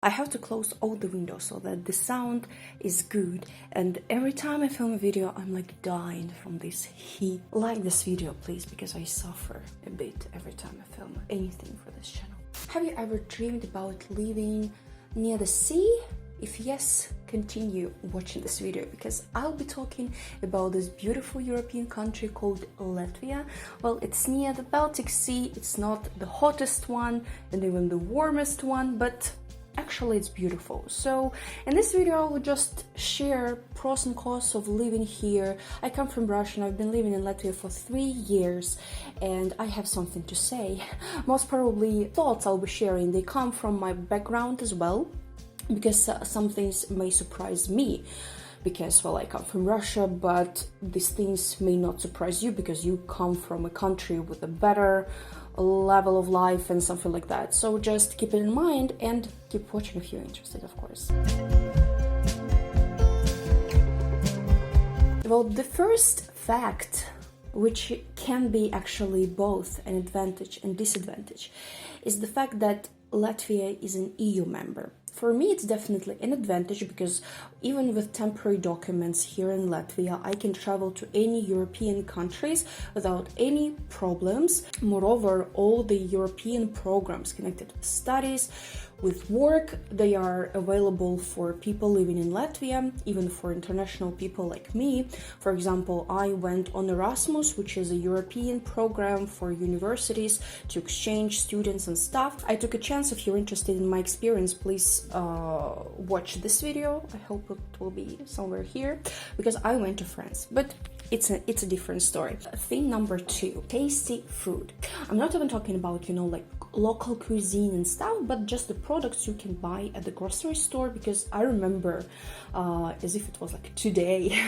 I have to close all the windows so that the sound is good, and every time I film a video I'm like dying from this heat. Like this video please, because I suffer a bit every time I film anything for this channel. Have you ever dreamed about living near the sea? If yes, continue watching this video because I'll be talking about this beautiful European country called Latvia. Well, it's near the Baltic Sea, it's not the hottest one and even the warmest one, but actually it's beautiful. So in this video I will just share pros and cons of living here. I come from Russia and I've been living in Latvia for 3 years and I have something to say. Most probably thoughts I'll be sharing, they come from my background as well, because some things may surprise me because, well, I come from Russia, but these things may not surprise you because you come from a country with a better level of life and something like that. So just keep it in mind and keep watching if you're interested, of course. Well, the first fact, which can be actually both an advantage and disadvantage, is the fact that Latvia is an EU member. For me, it's definitely an advantage because even with temporary documents here in Latvia, I can travel to any European countries without any problems. Moreover, all the European programs connected with studies, with work, they are available for people living in Latvia, even for international people like me. For example, I went on Erasmus, which is a European program for universities to exchange students and stuff. I took a chance. If you're interested in my experience, please watch this video. I hope it will be somewhere here because I went to France, but it's a different story. Thing number 2, tasty food. I'm not even talking about, like local cuisine and stuff, but just the products you can buy at the grocery store, because I remember as if it was like today,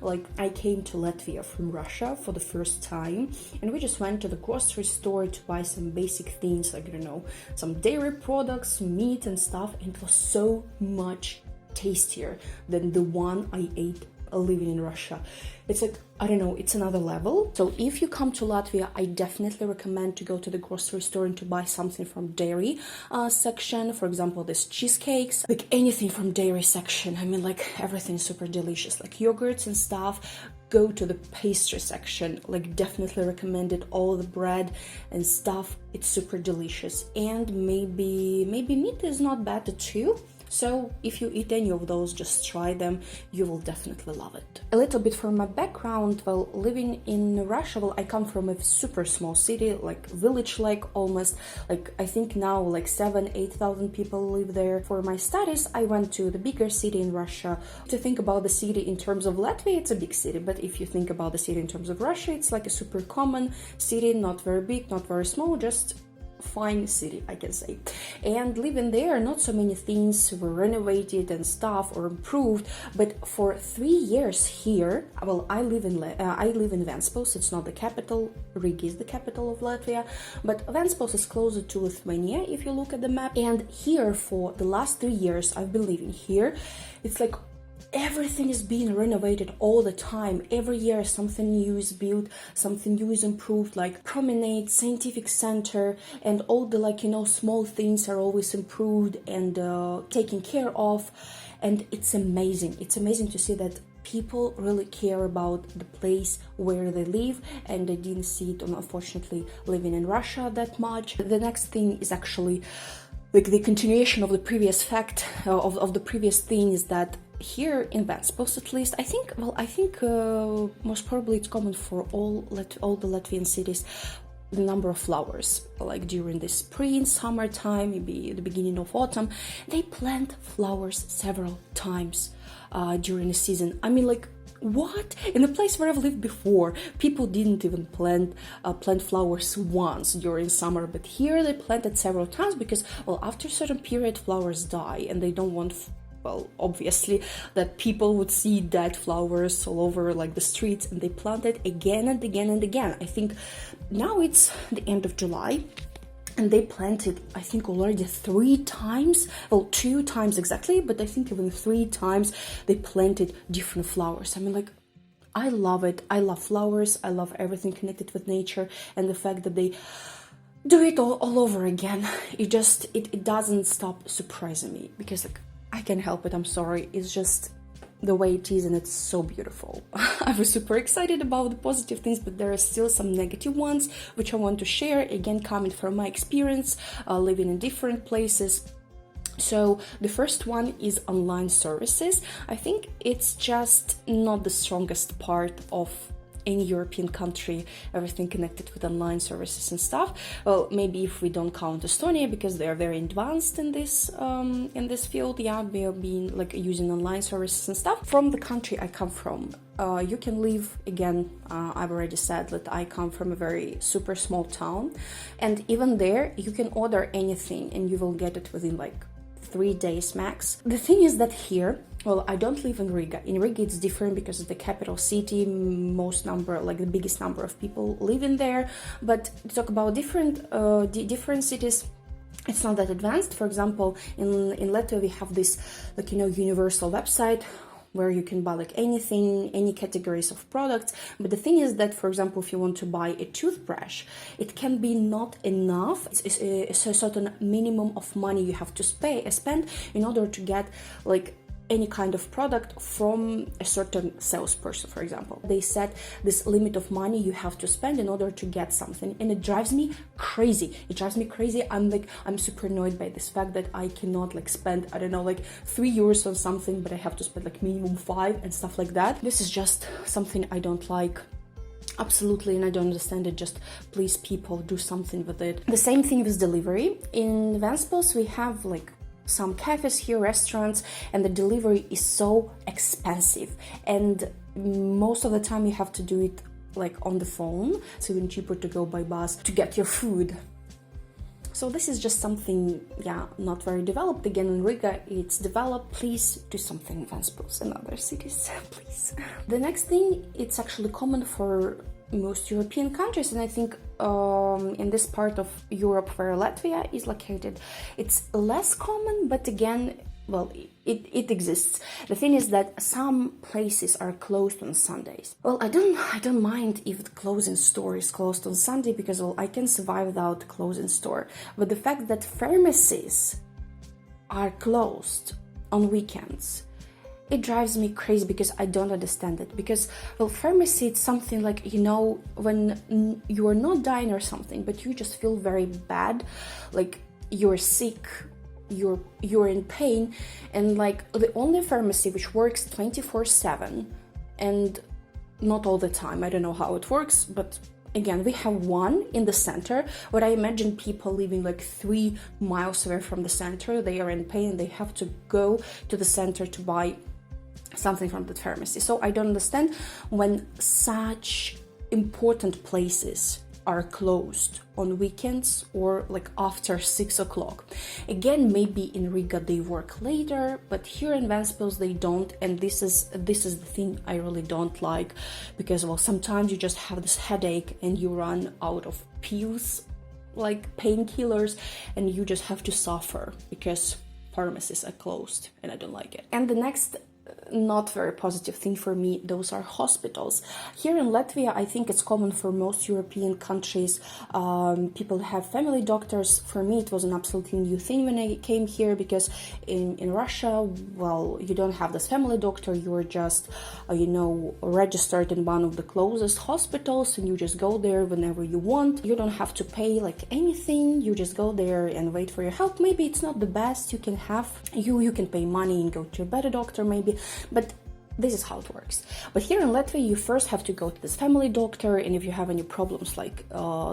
like I came to Latvia from Russia for the first time and we just went to the grocery store to buy some basic things like, some dairy products, meat and stuff, and it was so much tastier than the one I ate living in Russia. It's like, I don't know, it's another level. So if you come to Latvia, I definitely recommend to go to the grocery store and to buy something from dairy section. For example, this cheesecakes, like anything from dairy section. I mean, like everything is super delicious, like yogurts and stuff. Go to the pastry section, like definitely recommend it. All the bread and stuff, it's super delicious. And maybe meat is not bad too. So if you eat any of those, just try them, you will definitely love it. A little bit from my background, well, living in Russia, well, I come from a super small city, like village-like almost, like I think now like 7,000-8,000 people live there. For my studies, I went to the bigger city in Russia. To think about the city in terms of Latvia, it's a big city, but if you think about the city in terms of Russia, it's like a super common city, not very big, not very small, just fine city, I can say. And living there, not so many things were renovated and stuff or improved, but for 3 years here, well, I live in Ventspils. It's not the capital. Riga is the capital of Latvia, but Ventspils is closer to Lithuania if you look at the map. And here for the last 3 years I've been living here, it's like everything is being renovated all the time. Every year something new is built, something new is improved, like promenade, scientific center, and all the small things are always improved and taken care of. And it's amazing. It's amazing to see that people really care about the place where they live, and I didn't see it, unfortunately, living in Russia that much. The next thing is actually like the continuation of the previous fact, of the previous thing, is that here in Ventspils, at least, I think most probably it's common for all the Latvian cities, the number of flowers, like during the spring, summertime, maybe the beginning of autumn, they plant flowers several times during the season. I mean, like, what? In the place where I've lived before, people didn't even plant flowers once during summer, but here they planted several times because, well, after a certain period, flowers die and they don't want, well, obviously, that people would see dead flowers all over like the streets, and they plant it again and again and again. I think now it's the end of July and they planted, I think, already 3 times, well, 2 times exactly, but I think even 3 times they planted different flowers. I mean, like, I love it. I love flowers. I love everything connected with nature, and the fact that they do it all over again. It doesn't stop surprising me, because like I can't help it, I'm sorry, it's just the way it is, and it's so beautiful. I was super excited about the positive things, but there are still some negative ones which I want to share, again coming from my experience living in different places. So the first one is online services. I think it's just not the strongest part of any European country, everything connected with online services and stuff. Well, maybe if we don't count Estonia, because they are very advanced in this field. Yeah, we are being like using online services and stuff. From the country I come from, you can live, again, I've already said that I come from a very super small town, and even there you can order anything and you will get it within like 3 days max. The thing is that here, well, I don't live in Riga. In Riga it's different because it's the capital city, the biggest number of people live in there. But to talk about different cities, it's not that advanced. For example, in Latvia we have this universal website where you can buy like anything, any categories of products. But the thing is that, for example, if you want to buy a toothbrush, it can be not enough. It's a certain minimum of money you have to spend in order to get like any kind of product from a certain salesperson, for example. They set this limit of money you have to spend in order to get something, and it drives me crazy. I'm super annoyed by this fact that I cannot like spend, I don't know, like €3 on something, but I have to spend like minimum 5 and stuff like that. This is just something I don't like. Absolutely, and I don't understand it. Just please, people, do something with it. The same thing with delivery. In Ventspils we have like some cafes here, restaurants, and the delivery is so expensive, and most of the time you have to do it like on the phone. It's even cheaper to go by bus to get your food. So this is just something, not very developed. Again, in Riga it's developed. Please do something in Ventspils and other cities, please. The next thing, it's actually common for most European countries, and I think in this part of Europe where Latvia is located, it's less common, but again, well, it exists. The thing is that some places are closed on Sundays. Well, I don't mind if the clothing store is closed on Sunday, because, well, I can survive without the clothing store. But the fact that pharmacies are closed on weekends, it drives me crazy, because I don't understand it. Because, well, pharmacy, it's something like, when you are not dying or something, but you just feel very bad, like you're sick, you're in pain, and like the only pharmacy which works 24/7, and not all the time, I don't know how it works, but again, we have one in the center, but I imagine people living like 3 miles away from the center, they are in pain, they have to go to the center to buy something from the pharmacy. So I don't understand when such important places are closed on weekends or like after 6 o'clock. Again, maybe in Riga they work later, but here in Ventspils they don't, and this is the thing I really don't like, because, well, sometimes you just have this headache and you run out of pills, like painkillers, and you just have to suffer because pharmacies are closed, and I don't like it. And the next not very positive thing for me, those are hospitals. Here in Latvia, I think it's common for most European countries. People have family doctors. For me, it was an absolutely new thing when I came here, because in Russia, well, you don't have this family doctor. You are just, registered in one of the closest hospitals, and you just go there whenever you want. You don't have to pay like anything. You just go there and wait for your help. Maybe it's not the best you can have. You can pay money and go to a better doctor maybe, but this is how it works. But here in Latvia, you first have to go to this family doctor, and if you have any problems, like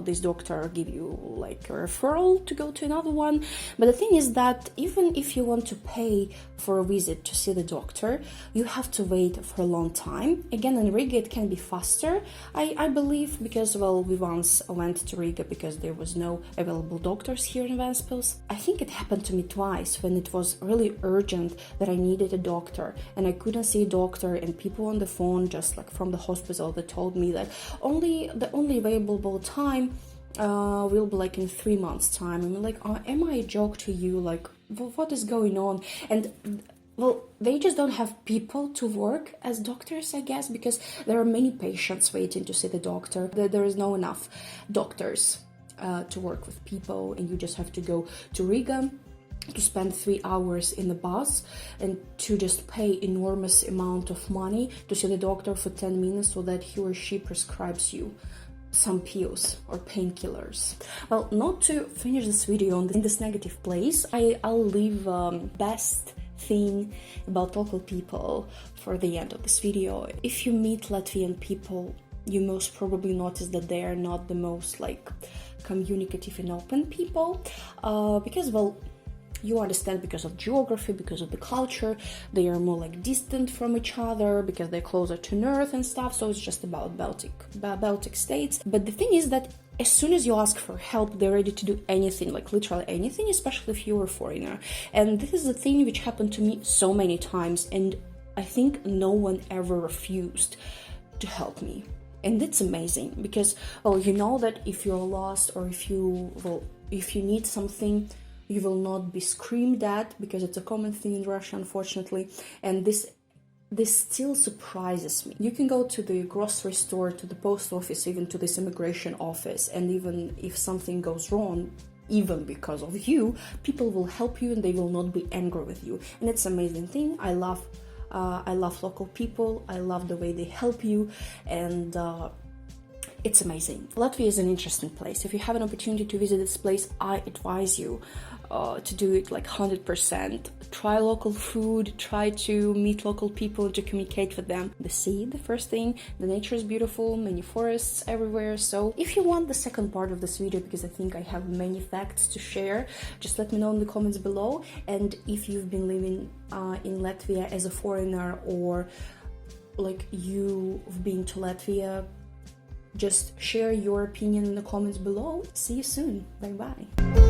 this doctor give you like a referral to go to another one. But the thing is that even if you want to pay for a visit to see the doctor, you have to wait for a long time. Again, in Riga it can be faster, I believe, because, well, we once went to Riga because there was no available doctors here in Ventspils. I think it happened to me twice when it was really urgent that I needed a doctor and I couldn't see a doctor, and people on the phone, just like from the hospital, that told me that the only available time will be like in 3 months time. I'm like, am I a joke to you? Like, what is going on? And, well, they just don't have people to work as doctors, I guess, because there are many patients waiting to see the doctor. There is no enough doctors to work with people, and you just have to go to Riga to spend 3 hours in the bus and to just pay enormous amount of money to see the doctor for 10 minutes so that he or she prescribes you some pills or painkillers. Well, not to finish this video in this negative place, I'll leave best thing about local people for the end of this video. If you meet Latvian people, you most probably notice that they are not the most like communicative and open people, because, well, you understand, because of geography, because of the culture, they are more like distant from each other because they're closer to north and stuff. So it's just about Baltic states. But the thing is that as soon as you ask for help, they're ready to do anything, like literally anything, especially if you're a foreigner. And this is a thing which happened to me so many times, and I think no one ever refused to help me. And it's amazing because, well, you know that if you're lost or if you need something, you will not be screamed at, because it's a common thing in Russia, unfortunately. And this still surprises me. You can go to the grocery store, to the post office, even to this immigration office, and even if something goes wrong, even because of you, people will help you and they will not be angry with you. And it's an amazing thing. I love local people. I love the way they help you, and it's amazing. Latvia is an interesting place. If you have an opportunity to visit this place, I advise you to do it like 100%. Try local food, try to meet local people, to communicate with them. The sea, the first thing, the nature is beautiful, many forests everywhere. So if you want the second part of this video, because I think I have many facts to share, just let me know in the comments below. And if you've been living in Latvia as a foreigner, or like you've been to Latvia, just share your opinion in the comments below. See you soon. Bye bye.